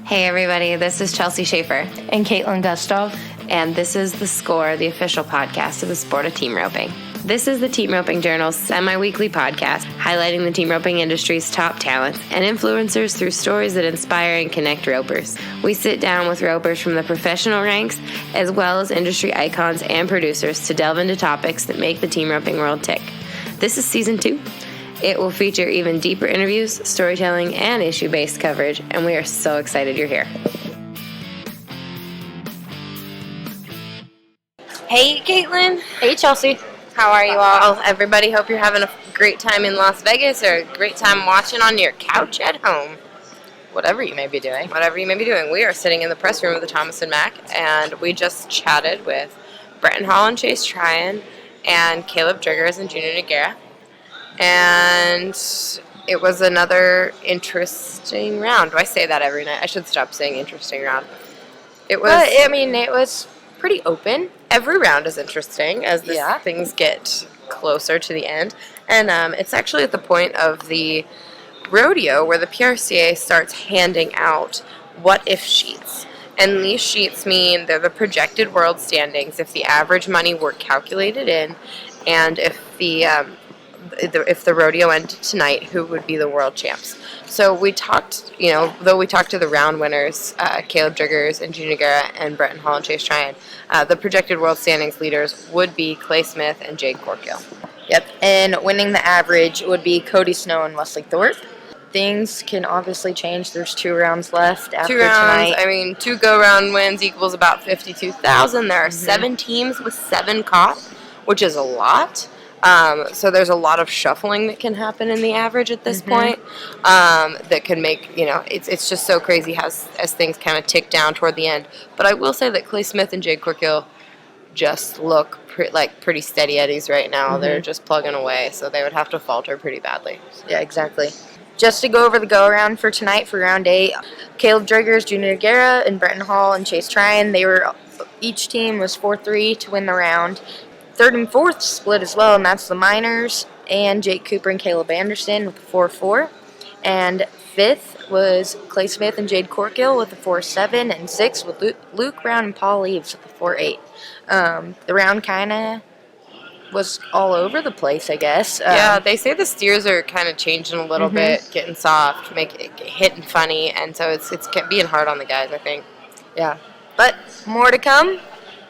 Hey everybody, this is Chelsea Schaefer. And Caitlin Gustav. And this is The Score, the official podcast of the sport of team roping. This is the Team Roping Journal's semi-weekly podcast highlighting the team roping industry's top talents and influencers through stories that inspire and connect ropers. We sit down with ropers from the professional ranks as well as industry icons and producers to delve into topics that make the team roping world tick. This is season 2. It will feature even deeper interviews, storytelling, and issue-based coverage, and we are so excited you're here. Hey, Caitlin. Hey, Chelsea. How are you all? Everybody, hope you're having a great time in Las Vegas or a great time watching on your couch at home. Whatever you may be doing. Whatever you may be doing. We are sitting in the press room of the Thomas & Mack, and we just chatted with Brenten and Chase Tryan and Kaleb Driggers and Nogueira. And it was another interesting round. Do I say that every night? I should stop saying interesting round. It was pretty open. Every round is interesting as things get closer to the end. And it's actually at the point of the rodeo where the PRCA starts handing out what-if sheets. And these sheets mean they're the projected world standings if the average money were calculated in, and if the rodeo ended tonight, who would be the world champs. So we talked, though we talked to the round winners, Kaleb Driggers and Nogueira and Brenten and Chase Tryan, the projected world standings leaders would be Clay Smith and Jade Corkill. Yep, and winning the average would be Cody Snow and Wesley Thorpe. Things can obviously change. There's 2 rounds left after 2 rounds, tonight. 2 go-round wins equals about 52,000. There are 7 teams with 7 caught, which is a lot. So there's a lot of shuffling that can happen in the average at this point that can make, it's just so crazy as things kind of tick down toward the end. But I will say that Clay Smith and Jade Corkill just look like pretty steady eddies right now. They're just plugging away, so they would have to falter pretty badly. Yeah, exactly. Just to go over the go-around for tonight for round 8, Kaleb Driggers, Nogueira, and Brenten and Chase Tryan, each team was 4-3 to win the round. 3rd and 4th split as well, and that's the Miners and Jake Cooper and Caleb Anderson with the 4-4. And 5th was Clay Smith and Jade Corkill with the 4-7, and 6th with Luke Brown and Paul Eves with the 4-8. The round kind of was all over the place, I guess. Yeah, they say the steers are kind of changing a little bit, getting soft, hitting funny, and so it's being hard on the guys, I think. Yeah, but more to come.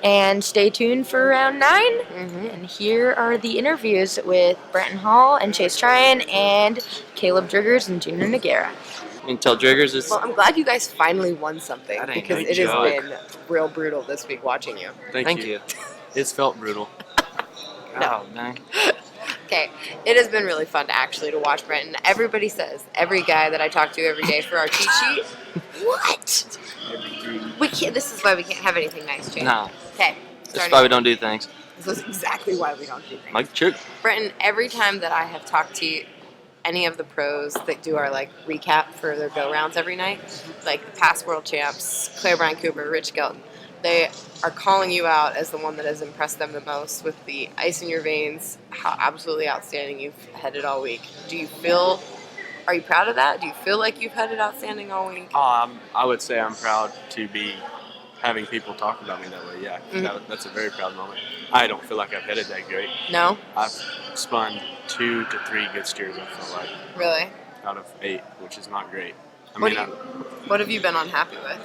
And stay tuned for round 9. And here are the interviews with Brenten and Chase Tryan and Kaleb Driggers and Nogueira. Until Driggers is... Well, I'm glad you guys finally won something because it has been real brutal this week watching you. Thank you. It's felt brutal. No. Oh, dang. Okay, it has been really fun to watch Brenten. Everybody says, every guy that I talk to every day for our cheat sheet, what? We can't. This is why we can't have anything nice, Jane. No. Okay. That's why we don't do things. This is exactly why we don't do things. Like trick. Brenten, every time that I have talked to any of the pros that do our recap for their go rounds every night, like the past world champs, Claire Brian Cooper, Rich Gelton, they are calling you out as the one that has impressed them the most with the ice in your veins, how absolutely outstanding you've had it all week. Are you proud of that? Do you feel like you've had it outstanding all week? I would say I'm proud to be having people talk about me that way, yeah. That's a very proud moment. I don't feel like I've headed that great. No? I've spun 2 to 3 good steers, I feel like. Really? Out of 8, which is not great. What have you been unhappy with?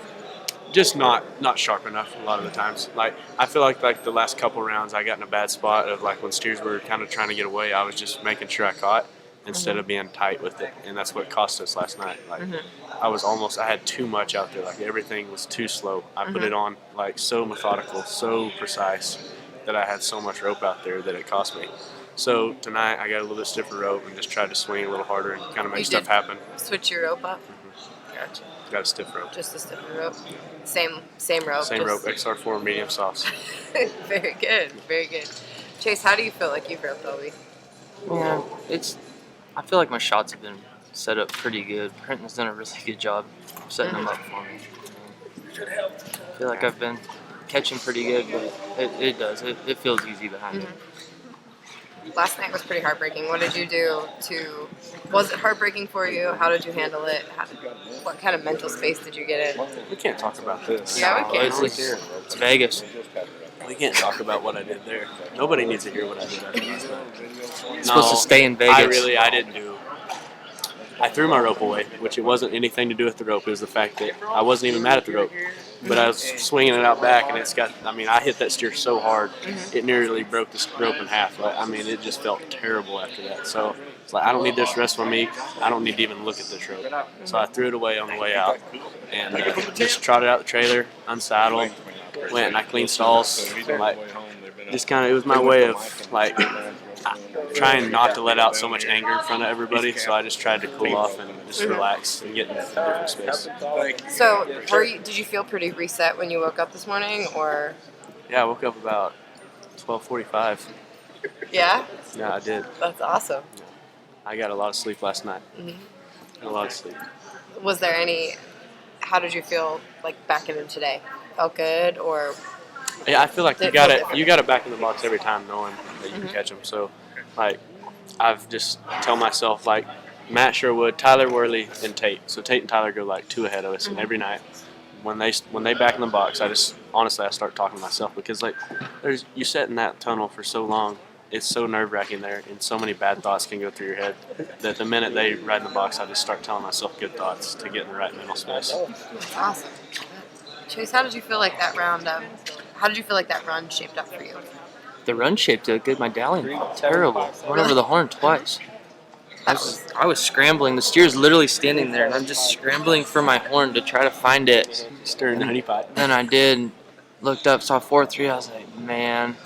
Just not sharp enough a lot of the times. I feel like the last couple rounds I got in a bad spot of when steers were kind of trying to get away, I was just making sure I caught instead of being tight with it, and that's what cost us last night. I had too much out there. Everything was too slow. I put it on so methodical, so precise that I had so much rope out there that it cost me. So tonight I got a little bit stiffer rope and just tried to swing a little harder and kind of make stuff happen. Switch your rope up? Gotcha. Got a stiff rope. Just a stiffer rope. Same rope. Same rope, XR4 medium sauce. Very good, very good. Chase, how do you feel like you've roped all week? Yeah, I feel like my shots have been set up pretty good. Brenton's done a really good job setting them up for me. I feel like I've been catching pretty good, but it does. It feels easy behind it. last night was pretty heartbreaking. What did you do to? Was it heartbreaking for you? How did you handle it? What kind of mental space did you get in? We can't talk about this. Yeah, we can. It's Vegas. We can't talk about what I did there. Nobody needs to hear what I did after last night. It's supposed to stay in Vegas. I didn't do. I threw my rope away, which it wasn't anything to do with the rope. It was the fact that I wasn't even mad at the rope. But I was swinging it out back, and I hit that steer so hard, it nearly broke the rope in half. It just felt terrible after that. So it's like, I don't need this rest for me. I don't need to even look at this rope. So I threw it away on the way out, and just trotted out the trailer, unsaddled, went and I cleaned stalls. It was my way of trying not to let out so much anger in front of everybody. So I just tried to cool off and just relax and get in a different space. So, did you feel pretty reset when you woke up this morning, or? Yeah, I woke up about 12:45. Yeah? Yeah, I did. That's awesome. I got a lot of sleep last night. A lot of sleep. Was there how did you feel back in today? Felt good, or? Yeah, I feel like you got it back in the box every time, knowing that you can catch them. So, I've just tell myself Matt Sherwood, Tyler Worley, and Tate. So Tate and Tyler go 2 ahead of us, and every night when they back in the box, I start talking to myself, because you sit in that tunnel for so long. It's so nerve-wracking there, and so many bad thoughts can go through your head that the minute they ride in the box, I just start telling myself good thoughts to get in the right mental space. That's awesome. Chase, how did you feel like that round? How did you feel like that run shaped up for you? The run shaped up good. My dallying felt terrible. I went over the horn twice. I was scrambling. The steer's literally standing there, and I'm just scrambling for my horn to try to find it. Stirring 95. Then I did. Looked up, saw 4-3. I was like, man.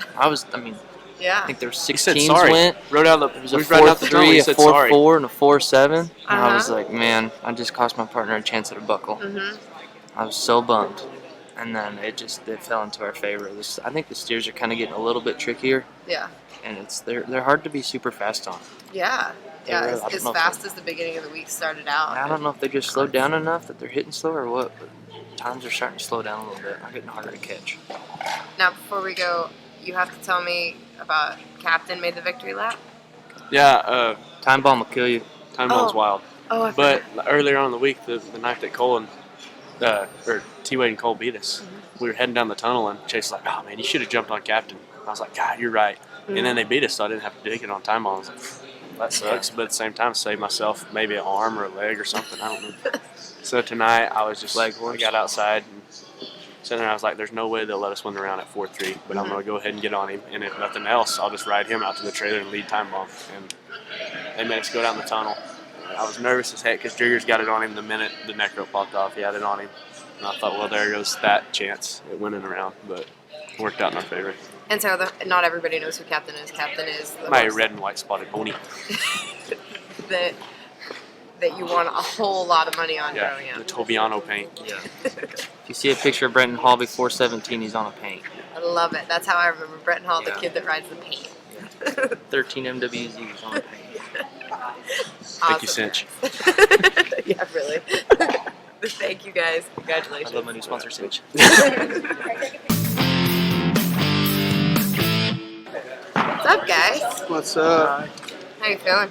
Yeah. I think there were 6 said teams sorry. went. Wrote out It was a 4-3, a 4-4, and a 4-7. And I was like, man, I just cost my partner a chance at a buckle. I was so bummed. And then it fell into our favor. I think the steers are kind of getting a little bit trickier. Yeah. And they're hard to be super fast on. Yeah. Yeah, really, as fast as the beginning of the week started out. I don't know if they just slowed down enough that they're hitting slow or what, but times are starting to slow down a little bit. I'm getting harder to catch. Now, before we go, you have to tell me about Captain made the victory lap. Yeah, Time bomb will kill you. Time bomb's wild. Oh, But earlier on in the week, the night that T-Wade and Cole beat us, we were heading down the tunnel, and Chase was like, "Oh man, you should have jumped on Captain." I was like, "God, you're right." And then they beat us, so I didn't have to dig it on time bomb. I was like, that sucks, but at the same time, save myself maybe an arm or a leg or something. I don't know. So tonight, I was just I got outside and sitting there. I was like, "There's no way they'll let us win the round at 4-3, but I'm gonna go ahead and get on him, and if nothing else, I'll just ride him out to the trailer and lead time bomb." And they made us go down the tunnel. I was nervous as heck because Driggers got it on him the minute the neck rope popped off. He had it on him, and I thought, well, there goes that chance at winning the round, but it worked out in our favor. And so not everybody knows who Captain is. Captain is My red and white spotted pony. that you won a whole lot of money on growing the up. Tobiano paint. Yeah. If you see a picture of Brenten Hall before 17, he's on a paint. I love it. That's how I remember Brenten Hall, the kid that rides the paint. 13 MWZs on a paint. Thank you, Cinch. Yeah, really. Thank you, guys. Congratulations. I love my new sponsor, Cinch. What's up, guys? What's up? How you feeling?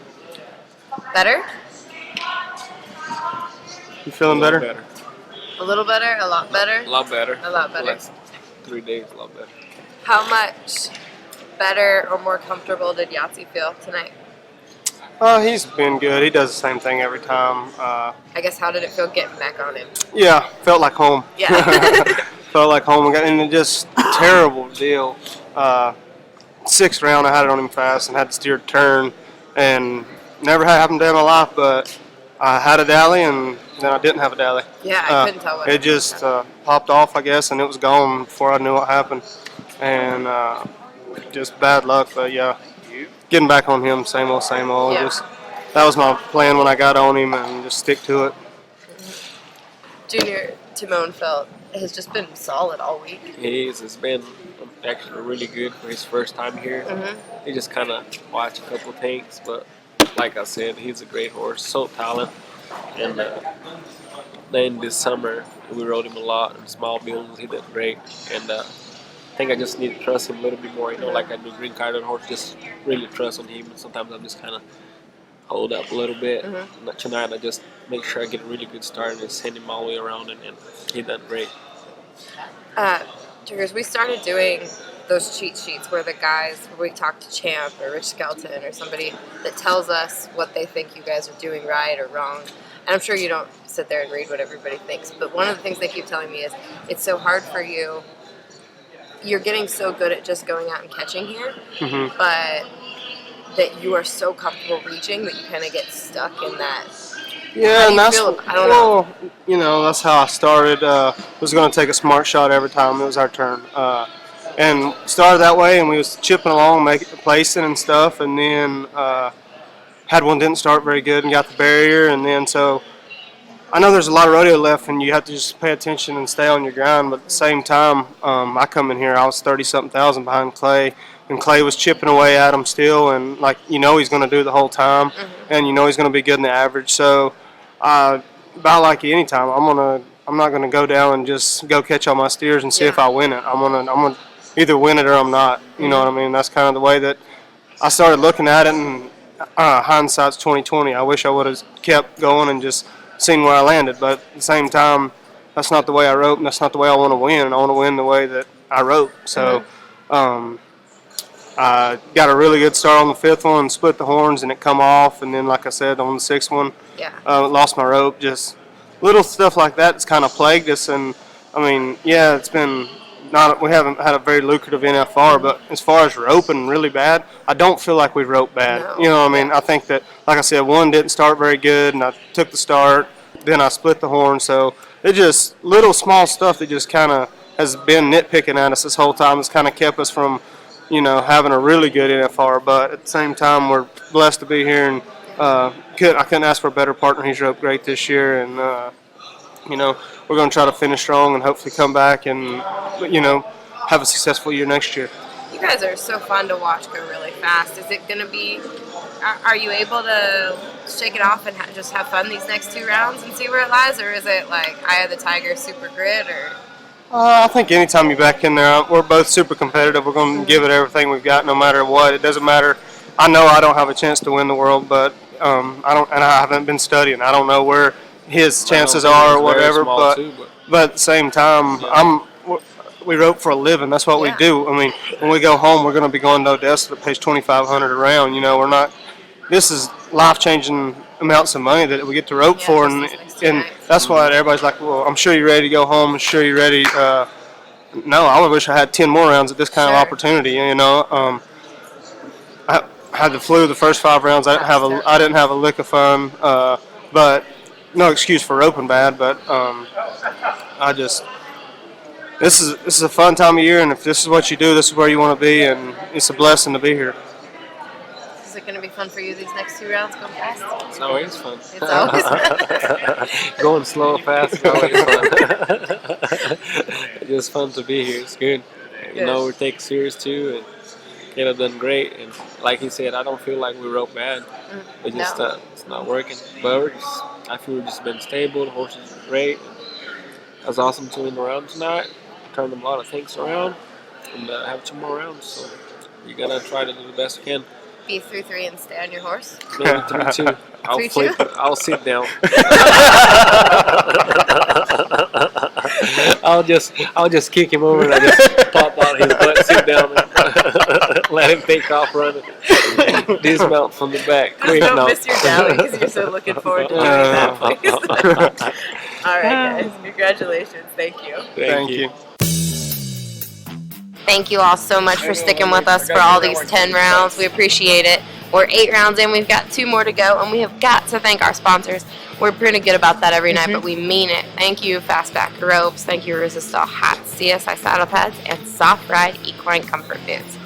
Better? You feeling better? A little better? A lot better? A lot better. A lot better. Last 3 days, a lot better. How much better or more comfortable did Yahtzee feel tonight? He's been good. He does the same thing every time. I guess, how did it feel getting back on him? Yeah, felt like home. Yeah. Felt like home again, and it just terrible deal. 6th round, I had it on him fast and had to steer turn, and never had happened to in my life. But I had a dally, and then I didn't have a dally. Yeah, I couldn't tell what it just popped off, I guess, and it was gone before I knew what happened. And just bad luck, but yeah. Getting back on him, same old, same old. Yeah. Just that was my plan when I got on him, and just stick to it. Junior Timon has just been solid all week. It's been actually really good for his first time here. He just kind of watched a couple of things, but like I said, he's a great horse, so talented. And then this summer, we rode him a lot in small buildings. He did great. And think I just need to trust him a little bit more. Like I do green card on horse, just really trust on him. And sometimes I'm just kind of hold up a little bit. Tonight I just make sure I get a really good start and send him all the way around, and he done great. Driggers, we started doing those cheat sheets where the guys, where we talk to Champ or Rich Skelton or somebody that tells us what they think you guys are doing right or wrong. And I'm sure you don't sit there and read what everybody thinks, but one of the things they keep telling me is it's so hard for you. You're getting so good at just going out and catching here, but that you are so comfortable reaching that you kind of get stuck in that. Yeah, and that's that's how I started. Was going to take a smart shot every time it was our turn, and started that way. And we was chipping along, placing and stuff, and then had one didn't start very good and got the barrier, and then so I know there's a lot of rodeo left, and you have to just pay attention and stay on your grind. But at the same time, I come in here, I was 30-something thousand behind Clay. And Clay was chipping away at him still, and he's going to do the whole time, and he's going to be good in the average. So, about like any time, I'm not gonna go down and just go catch all my steers and see if I win it. I'm gonna either win it or I'm not. You know what I mean? That's kind of the way that I started looking at it. And hindsight's 20/20. I wish I would have kept going and just seen where I landed. But at the same time, that's not the way I rope, and that's not the way I want to win. I want to win the way that I rope. So. I got a really good start on the 5th one, split the horns, and it come off. And then, like I said, on the 6th one, lost my rope. Just little stuff like that that's kind of plagued us. And, I mean, it's been we haven't had a very lucrative NFR, but as far as roping really bad, I don't feel like we rope bad. No. You know what I mean? I think that, like I said, one didn't start very good, and I took the start. Then I split the horn. So it's just little small stuff that just kind of has been nitpicking at us this whole time. It's kind of kept us from having a really good NFR, but at the same time, we're blessed to be here, and I couldn't ask for a better partner. He's roped great this year, and we're going to try to finish strong and hopefully come back and have a successful year next year. You guys are so fun to watch go really fast. Is it going to be? Are you able to shake it off and just have fun these next 2 rounds and see where it lies, or is it like Eye of the Tiger, super grit, or? I think anytime you're back in there, we're both super competitive. We're going to give it everything we've got, no matter what. It doesn't matter. I know I don't have a chance to win the world, but I haven't been studying. I don't know where his chances are or whatever. But at the same time, we rope for a living. That's what we do. I mean, when we go home, we're going to be going to Odessa that pays $2,500 a round. We're not. This is life-changing amounts of money that we get to rope for, and that's why everybody's like, well, I'm sure you're ready to go home. I'm sure you're ready. No, I wish I had 10 more rounds at this kind of opportunity. I had the flu the first 5 rounds. I didn't have a lick of fun, but no excuse for roping bad. But this is a fun time of year, and if this is what you do, this is where you want to be, and it's a blessing to be here. Is it going to be fun for you these next 2 rounds? Go fast. It's always fun. It's always fun. Going slow, fast, is always fun. It's just fun to be here. It's good. We take serious too, and Kaleb done great. And like he said, I don't feel like we rope bad. It's just it's not working. But I feel we've just been stable. The horses are great. It was awesome to win the round tonight. Turned a lot of things around, and have 2 more rounds. So you gotta try to do the best you can. Be 3-3 and stay on your horse? Maybe 3-2. I'll sit down. I'll just kick him over and I just pop out his butt, sit down, and let him take off running. Dismount from the back. Don't miss your dally because you're so looking forward to doing that, please. All right, guys. Congratulations. Thank you. Thank you. Thank you all so much for sticking with us for all these 10 rounds. We appreciate it. We're 8 rounds in. We've got 2 more to go, and we have got to thank our sponsors. We're pretty good about that every night, but we mean it. Thank you, Fastback Ropes. Thank you, Resistol Hats, CSI Saddle Pads, and Soft Ride Equine Comfort Foods.